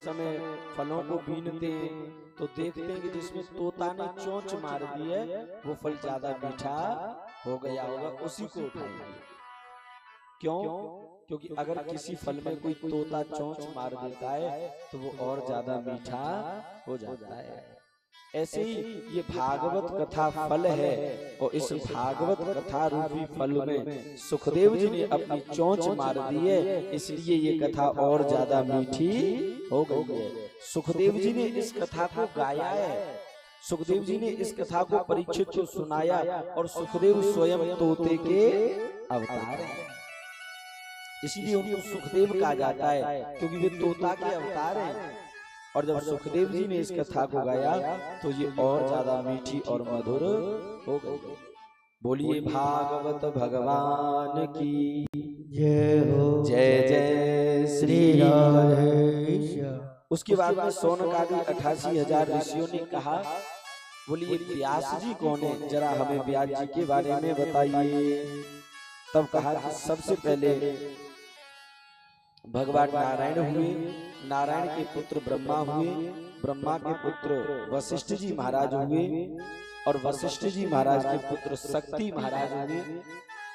समय फलों को बीनते हैं तो देखते हैं कि जिसमें तोता ने चोंच मार दी है वो फल ज्यादा मीठा हो गया होगा, उसी को उठाएंगे। क्यों? क्योंकि अगर किसी फल में कोई तोता चोंच मार देता है तो वो और ज्यादा मीठा हो जाता है। ऐसे ही ये भागवत कथा फल है और इस भागवत कथा रूपी फल में सुखदेव जी ने अपनी चोंच मार दी है, इसलिए ये कथा और ज्यादा मीठी हो गई है। सुखदेव जी ने इस कथा को गाया है, सुखदेव जी ने इस कथा को परीक्षित को सुनाया और सुखदेव स्वयं तोते के अवतार हैं, इसलिए उनको सुखदेव कहा जाता है क्योंकि वे तोता के अवतार हैं। और जब सुखदेव जी ने इस कथा को गाया तो ये और ज्यादा मीठी और मधुर हो गई। बोलिए भागवत भगवान की जय हो। जय जय श्री राधेश। उसके बाद में शौनक आदि 88,000 ऋषियों ने कहा, बोलिए व्यास जी कौन है, जरा हमें व्यास जी के बारे में बताइए। तब कहा कि सबसे पहले भगवान नारायण हुए, नारायण के पुत्र ब्रह्मा हुए, ब्रह्मा के पुत्र वशिष्ठ जी महाराज हुए और वशिष्ठ जी महाराज के पुत्र शक्ति महाराज हुए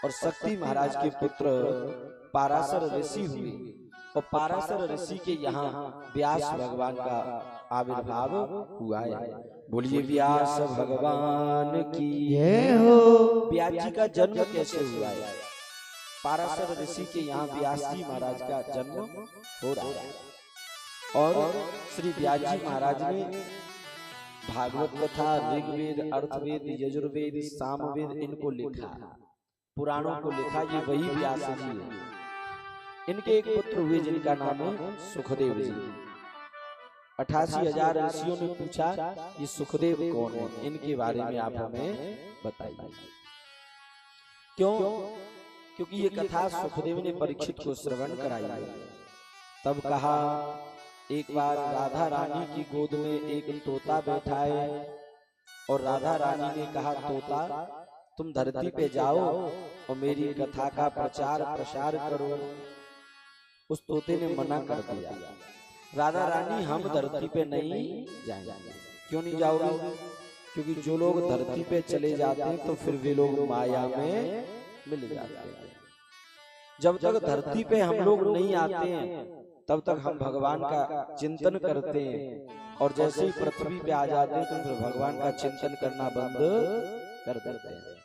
और शक्ति महाराज के पुत्र पाराशर ऋषि हुए और पाराशर ऋषि के यहाँ व्यास भगवान का आविर्भाव हुआ है। बोलिए व्यास भगवान की जय हो। व्यास जी का जन्म कैसे हुआ है? पाराशर ऋषि के यहाँ व्यास जी महाराज का जन्म हो रहा है और श्री व्यास जी महाराज ने भागवत कथा, ऋग्वेद, अर्थवेद, यजुर्वेद, सामवेद इनको लिखा, पुराणों को लिखा, ये वही व्यास जी है। इनके एक पुत्र हुए जिनका नाम है सुखदेव जी। 88,000 ऋषियों ने पूछा ये सुखदेव कौन है, इनके बारे में आप हमें बताइए। क्यों? क्योंकि ये कथा सुखदेव ने परीक्षित को श्रवण कराई है। तब कहा, एक बार राधा रानी की गोद में एक तोता बैठा है और राधा रानी ने कहा, तोता तुम धरती पे जाओ और मेरी कथा का प्रचार प्रसार करो। उस तोते ने मना कर दिया, राधा रानी हम धरती पे नहीं जाएंगे। क्यों नहीं जाओगे? क्योंकि जो लोग धरती पे चले जाते हैं तो फिर वे लोग माया में मिल जाते हैं। जब तक धरती पे हम लोग नहीं आते हैं तब तक हम भगवान का चिंतन करते हैं और जैसे ही पृथ्वी पे आ जाते हैं तो फिर भगवान का चिंतन करना बंद कर देते हैं।